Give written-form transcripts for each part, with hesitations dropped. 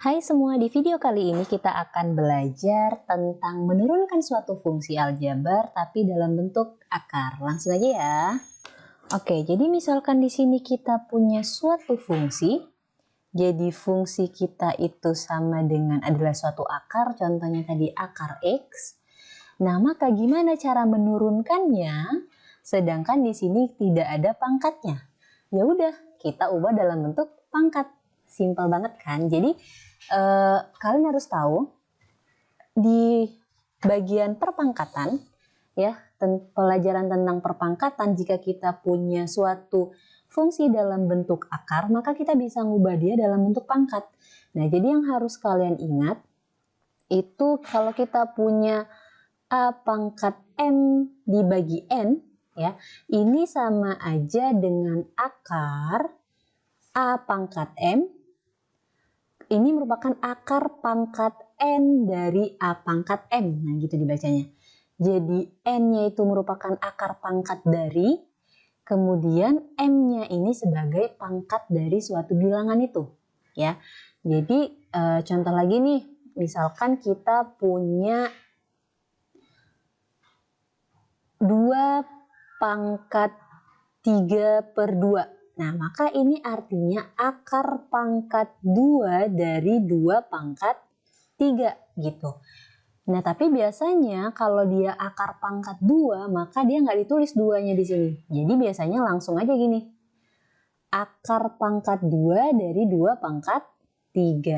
Hai semua, di video kali ini kita akan belajar tentang menurunkan suatu fungsi aljabar tapi dalam bentuk akar. Langsung aja ya. Oke, jadi misalkan di sini kita punya suatu fungsi. Jadi fungsi kita itu sama dengan adalah suatu akar, contohnya tadi akar X. Nah, maka gimana cara menurunkannya? Sedangkan di sini tidak ada pangkatnya. Ya udah, kita ubah dalam bentuk pangkat. Simpel banget kan? Jadi kalian harus tahu di bagian perpangkatan ya, pelajaran tentang perpangkatan, jika kita punya suatu fungsi dalam bentuk akar, maka kita bisa ngubah dia dalam bentuk pangkat. Nah, jadi yang harus kalian ingat itu kalau kita punya A pangkat M dibagi N ya, ini sama aja dengan akar A pangkat M. Ini merupakan akar pangkat N dari A pangkat M. Nah, gitu dibacanya. Jadi, N-nya itu merupakan akar pangkat dari, kemudian M-nya ini sebagai pangkat dari suatu bilangan itu. Ya, jadi contoh lagi nih, misalkan kita punya 2 pangkat 3/2. Nah, maka ini artinya akar pangkat 2 dari 2 pangkat 3 gitu. Nah, tapi biasanya kalau dia akar pangkat 2, maka dia nggak ditulis 2-nya di sini. Jadi biasanya langsung aja gini. Akar pangkat 2 dari 2 pangkat 3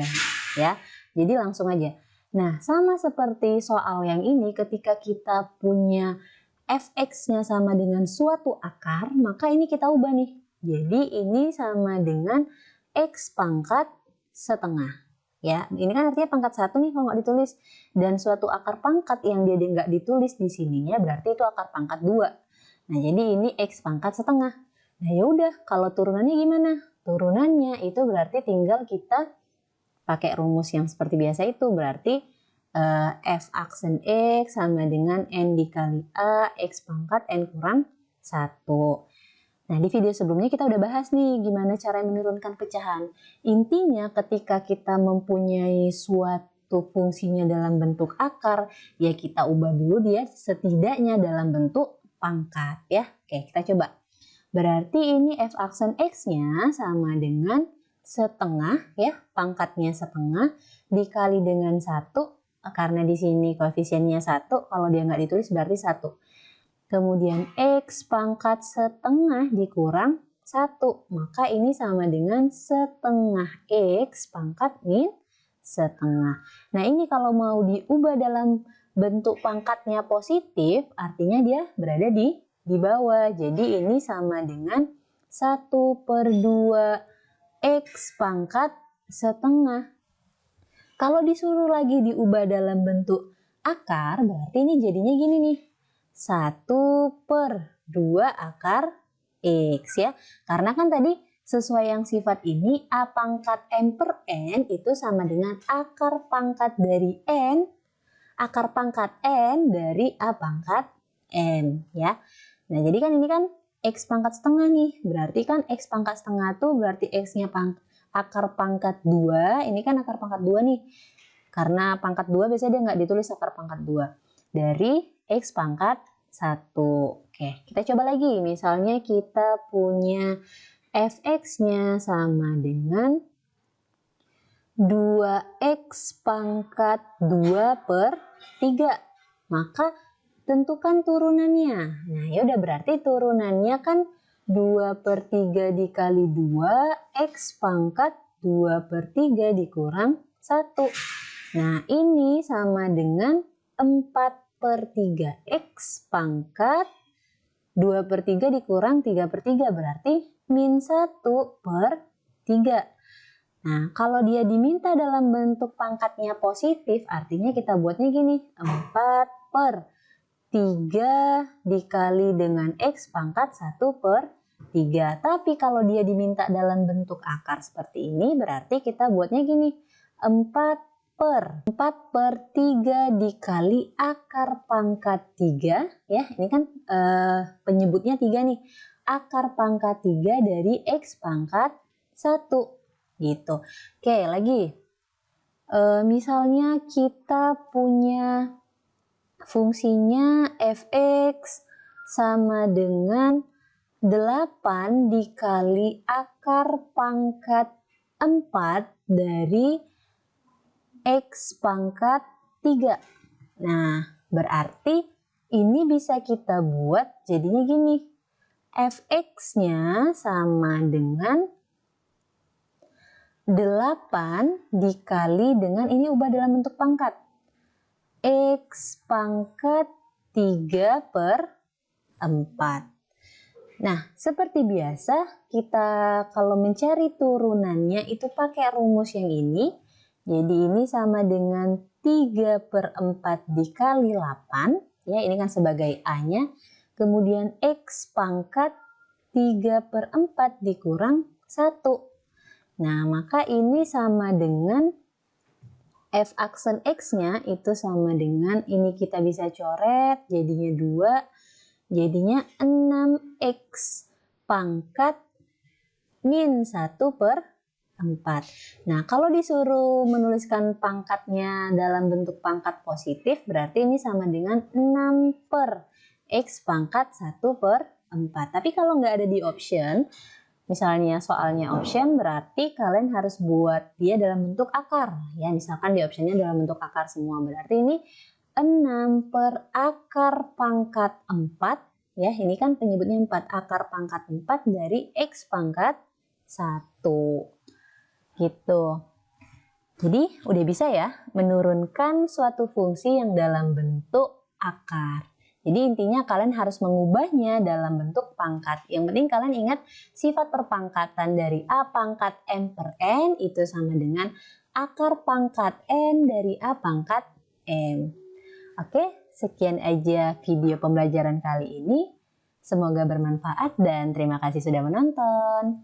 ya. Jadi langsung aja. Nah, sama seperti soal yang ini, ketika kita punya fx-nya sama dengan suatu akar, maka ini kita ubah nih. Jadi ini sama dengan x pangkat setengah. Ya, ini kan artinya pangkat 1 nih kalau nggak ditulis. Dan suatu akar pangkat yang dia nggak ditulis di sininya berarti itu akar pangkat 2. Nah, jadi ini x pangkat setengah. Nah, ya udah, kalau turunannya gimana? Turunannya itu berarti tinggal kita pakai rumus yang seperti biasa itu. Berarti f aksen X sama dengan N dikali A, X pangkat N kurang 1. Nah, di video sebelumnya kita udah bahas nih gimana cara menurunkan pecahan. Intinya ketika kita mempunyai suatu fungsinya dalam bentuk akar, ya kita ubah dulu dia setidaknya dalam bentuk pangkat ya. Oke, kita coba. Berarti ini f aksen X-nya sama dengan setengah ya, pangkatnya setengah dikali dengan 1. Karena di sini koefisiennya 1, kalau dia nggak ditulis berarti 1. Kemudian X pangkat setengah dikurang 1. Maka ini sama dengan setengah X pangkat min setengah. Nah, ini kalau mau diubah dalam bentuk pangkatnya positif, artinya dia berada di bawah. Jadi ini sama dengan 1/2 X pangkat setengah. Kalau disuruh lagi diubah dalam bentuk akar, berarti ini jadinya gini nih. 1/2 akar X ya. Karena kan tadi sesuai yang sifat ini, A pangkat M per N itu sama dengan akar pangkat dari N, akar pangkat N dari A pangkat M ya. Nah, jadi kan ini kan X pangkat setengah nih. Berarti kan X pangkat setengah tuh berarti X-nya akar pangkat 2, ini kan akar pangkat 2 nih. Karena pangkat 2 biasanya dia nggak ditulis akar pangkat 2. Dari X pangkat 1. Oke, kita coba lagi. Misalnya kita punya fx-nya sama dengan 2x pangkat 2/3. Maka tentukan turunannya. Nah, ya udah, berarti turunannya kan 2/3 dikali 2, X pangkat 2/3 dikurang 1. Nah, ini sama dengan 4/3. X pangkat 2/3 dikurang 3/3 berarti min 1/3. Nah, kalau dia diminta dalam bentuk pangkatnya positif, artinya kita buatnya gini. 4/3 dikali dengan X pangkat 1/3. Tapi kalau dia diminta dalam bentuk akar seperti ini, berarti kita buatnya gini. 4/3 dikali akar pangkat 3. Ya, ini kan penyebutnya 3 nih. Akar pangkat 3 dari X pangkat 1. Gitu. Oke, lagi. Misalnya kita punya fungsinya f(x) sama dengan 8 dikali akar pangkat 4 dari x pangkat 3. Nah, berarti ini bisa kita buat jadinya gini. Fx-nya sama dengan 8 dikali dengan ini ubah dalam bentuk pangkat. X pangkat 3 per 4. Nah, seperti biasa kita kalau mencari turunannya itu pakai rumus yang ini. Jadi ini sama dengan 3 per 4 dikali 8. Ya, ini kan sebagai A-nya. Kemudian X pangkat 3 per 4 dikurang 1. Nah, maka ini sama dengan f aksen x-nya itu sama dengan ini kita bisa coret jadinya 2, jadinya 6x pangkat min 1 per 4. Nah, kalau disuruh menuliskan pangkatnya dalam bentuk pangkat positif, berarti ini sama dengan 6 per x pangkat 1 per 4. Tapi kalau nggak ada di option, misalnya soalnya option, berarti kalian harus buat dia dalam bentuk akar. Ya, misalkan di optionnya dalam bentuk akar semua. Berarti ini 6 per akar pangkat 4. Ya, ini kan penyebutnya 4. Akar pangkat 4 dari x pangkat 1. Gitu. Jadi, udah bisa ya menurunkan suatu fungsi yang dalam bentuk akar. Jadi intinya kalian harus mengubahnya dalam bentuk pangkat. Yang penting kalian ingat sifat perpangkatan dari A pangkat M per N itu sama dengan akar pangkat N dari A pangkat M. Oke, sekian aja video pembelajaran kali ini. Semoga bermanfaat dan terima kasih sudah menonton.